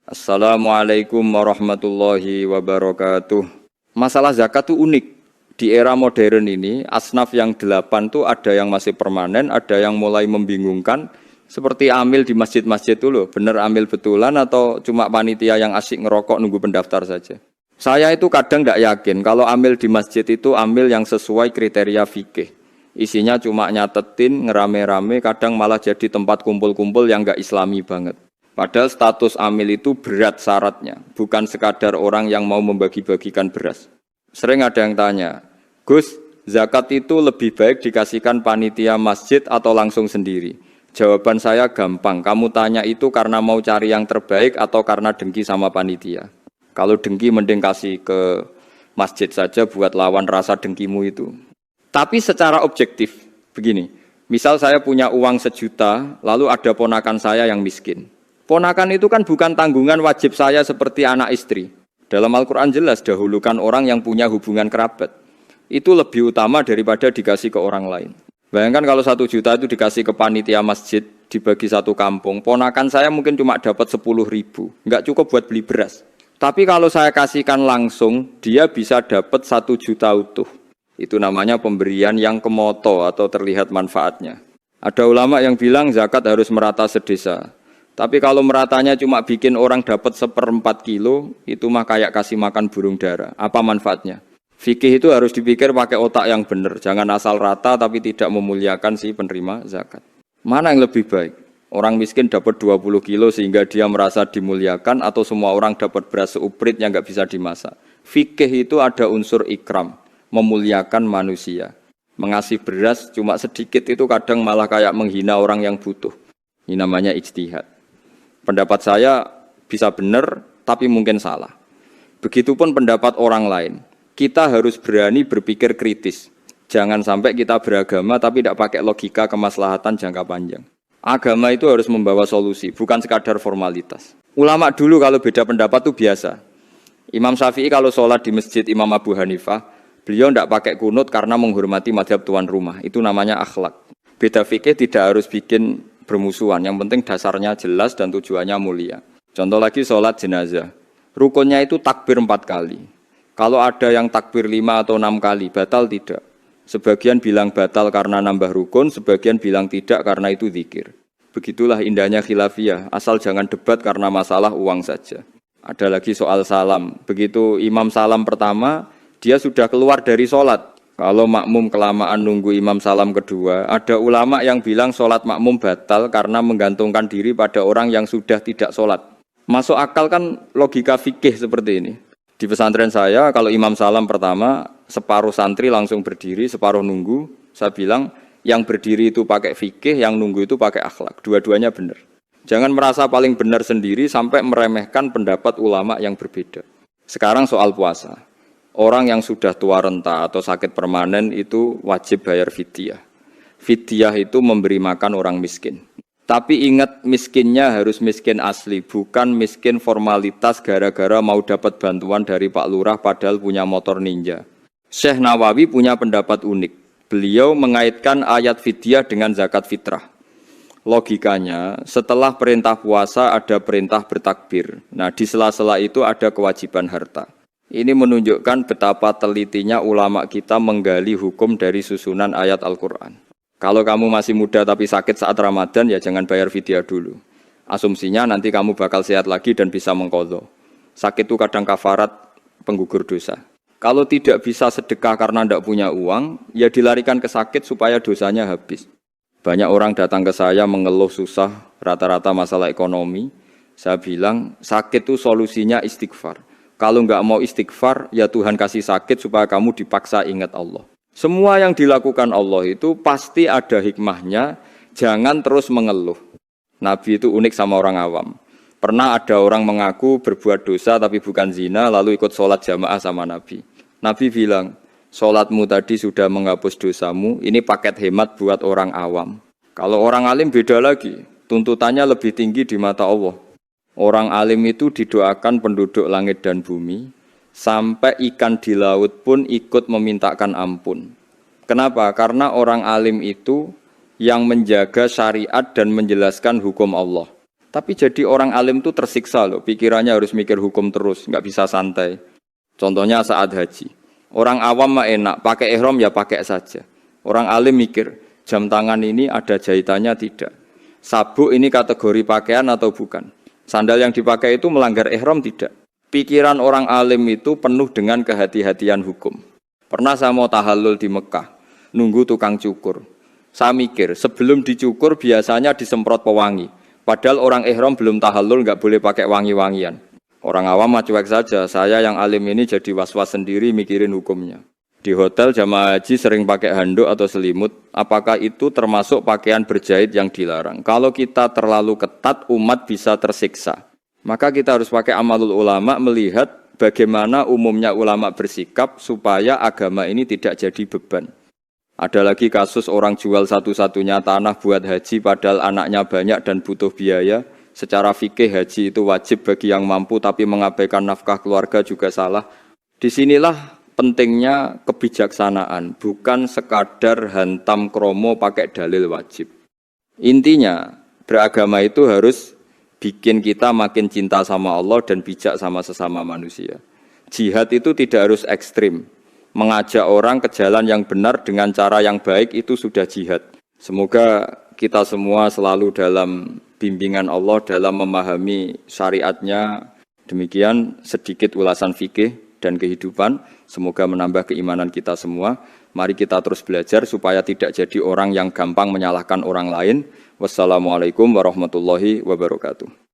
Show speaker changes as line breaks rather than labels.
Assalamualaikum warahmatullahi wabarakatuh. Masalah zakat itu unik. Di era modern ini, asnaf yang 8 tuh ada yang masih permanen, ada yang mulai membingungkan. Seperti amil di masjid-masjid itu loh, bener amil betulan atau cuma panitia yang asik ngerokok nunggu pendaftar saja. Saya itu kadang tidak yakin kalau amil di masjid itu amil yang sesuai kriteria fikih. Isinya cuma nyatetin, ngerame-rame, kadang malah jadi tempat kumpul-kumpul yang nggak islami banget. Padahal status amil itu berat syaratnya, bukan sekadar orang yang mau membagi-bagikan beras. Sering ada yang tanya, Gus, zakat itu lebih baik dikasihkan panitia masjid atau langsung sendiri? Jawaban saya gampang, kamu tanya itu karena mau cari yang terbaik atau karena dengki sama panitia. Kalau dengki mending kasih ke masjid saja buat lawan rasa dengkimu itu. Tapi secara objektif, begini, misal saya punya uang 1 juta, lalu ada ponakan saya yang miskin. Ponakan itu kan bukan tanggungan wajib saya seperti anak istri. Dalam Al-Quran jelas dahulukan orang yang punya hubungan kerabat. Itu lebih utama daripada dikasih ke orang lain. Bayangkan kalau 1 juta itu dikasih ke panitia masjid, dibagi satu kampung. Ponakan saya mungkin cuma dapat 10.000. Nggak cukup buat beli beras. Tapi kalau saya kasihkan langsung, dia bisa dapat 1 juta utuh. Itu namanya pemberian yang kemoto atau terlihat manfaatnya. Ada ulama yang bilang zakat harus merata sedesa. Tapi kalau meratanya cuma bikin orang dapat 1/4 kilo, itu mah kayak kasih makan burung dara. Apa manfaatnya? Fikih itu harus dipikir pakai otak yang benar. Jangan asal rata tapi tidak memuliakan si penerima zakat. Mana yang lebih baik? Orang miskin dapat 20 kilo sehingga dia merasa dimuliakan, atau semua orang dapat beras seuprit yang nggak bisa dimasak? Fikih itu ada unsur ikram, memuliakan manusia. Mengasih beras cuma sedikit itu kadang malah kayak menghina orang yang butuh. Ini namanya ijtihad. Pendapat saya bisa benar, tapi mungkin salah. Begitupun pendapat orang lain. Kita harus berani berpikir kritis. Jangan sampai kita beragama tapi tidak pakai logika kemaslahatan jangka panjang. Agama itu harus membawa solusi, bukan sekadar formalitas. Ulama dulu kalau beda pendapat itu biasa. Imam Syafi'i kalau sholat di masjid Imam Abu Hanifah, beliau tidak pakai kunut karena menghormati madhab tuan rumah. Itu namanya akhlak. Beda fikih tidak harus bikin bermusuhan, yang penting dasarnya jelas dan tujuannya mulia. Contoh lagi sholat jenazah, rukunnya itu takbir 4 kali. Kalau ada yang takbir 5 atau 6 kali, batal tidak. Sebagian bilang batal karena nambah rukun, sebagian bilang tidak karena itu zikir. Begitulah indahnya khilafiyah, asal jangan debat karena masalah uang saja. Ada lagi soal salam, begitu imam salam pertama, dia sudah keluar dari sholat. Kalau makmum kelamaan nunggu imam salam kedua, ada ulama yang bilang sholat makmum batal karena menggantungkan diri pada orang yang sudah tidak sholat. Masuk akal kan logika fikih seperti ini. Di pesantren saya, kalau imam salam pertama, separuh santri langsung berdiri, separuh nunggu. Saya bilang, yang berdiri itu pakai fikih, yang nunggu itu pakai akhlak. Dua-duanya benar. Jangan merasa paling benar sendiri sampai meremehkan pendapat ulama yang berbeda. Sekarang soal puasa. Orang yang sudah tua renta atau sakit permanen itu wajib bayar fidyah. Fidyah itu memberi makan orang miskin. Tapi ingat, miskinnya harus miskin asli, bukan miskin formalitas gara-gara mau dapat bantuan dari Pak Lurah padahal punya motor ninja. Syekh Nawawi punya pendapat unik. Beliau mengaitkan ayat fidyah dengan zakat fitrah. Logikanya, setelah perintah puasa ada perintah bertakbir. Nah, di sela-sela itu ada kewajiban harta. Ini menunjukkan betapa telitinya ulama kita menggali hukum dari susunan ayat Al-Quran. Kalau kamu masih muda tapi sakit saat Ramadan, ya jangan bayar fidyah dulu. Asumsinya nanti kamu bakal sehat lagi dan bisa mengqadha. Sakit itu kadang kafarat penggugur dosa. Kalau tidak bisa sedekah karena tidak punya uang, ya dilarikan ke sakit supaya dosanya habis. Banyak orang datang ke saya mengeluh susah, rata-rata masalah ekonomi. Saya bilang, sakit itu solusinya istighfar. Kalau enggak mau istighfar, ya Tuhan kasih sakit supaya kamu dipaksa ingat Allah. Semua yang dilakukan Allah itu pasti ada hikmahnya, jangan terus mengeluh. Nabi itu unik sama orang awam. Pernah ada orang mengaku berbuat dosa tapi bukan zina, lalu ikut sholat jamaah sama Nabi. Nabi bilang, sholatmu tadi sudah menghapus dosamu, ini paket hemat buat orang awam. Kalau orang alim beda lagi, tuntutannya lebih tinggi di mata Allah. Orang alim itu didoakan penduduk langit dan bumi, sampai ikan di laut pun ikut memintakan ampun. Kenapa? Karena orang alim itu yang menjaga syariat dan menjelaskan hukum Allah. Tapi jadi orang alim itu tersiksa loh, pikirannya harus mikir hukum terus, nggak bisa santai. Contohnya saat haji. Orang awam mah enak, pakai ihram ya pakai saja. Orang alim mikir, jam tangan ini ada jahitannya tidak. Sabuk ini kategori pakaian atau bukan. Sandal yang dipakai itu melanggar ihram tidak. Pikiran orang alim itu penuh dengan kehati-hatian hukum. Pernah saya mau tahallul di Mekah, nunggu tukang cukur. Saya mikir, sebelum dicukur biasanya disemprot pewangi. Padahal orang ihram belum tahallul nggak boleh pakai wangi-wangian. Orang awam mah cuek saja, saya yang alim ini jadi was-was sendiri mikirin hukumnya. Di hotel jamaah haji sering pakai handuk atau selimut, apakah itu termasuk pakaian berjahit yang dilarang? Kalau kita terlalu ketat, umat bisa tersiksa. Maka kita harus pakai amalul ulama melihat bagaimana umumnya ulama bersikap supaya agama ini tidak jadi beban. Ada lagi kasus orang jual satu-satunya tanah buat haji padahal anaknya banyak dan butuh biaya. Secara fikih haji itu wajib bagi yang mampu tapi mengabaikan nafkah keluarga juga salah. Disinilah pentingnya kebijaksanaan, bukan sekadar hantam kromo pakai dalil wajib. Intinya beragama itu harus bikin kita makin cinta sama Allah dan bijak sama sesama manusia. Jihad itu tidak harus ekstrim. Mengajak orang ke jalan yang benar dengan cara yang baik itu sudah jihad. Semoga kita semua selalu dalam bimbingan Allah dalam memahami syariatnya. Demikian sedikit ulasan fikih dan kehidupan. Semoga menambah keimanan kita semua. Mari kita terus belajar supaya tidak jadi orang yang gampang menyalahkan orang lain. Wassalamualaikum warahmatullahi wabarakatuh.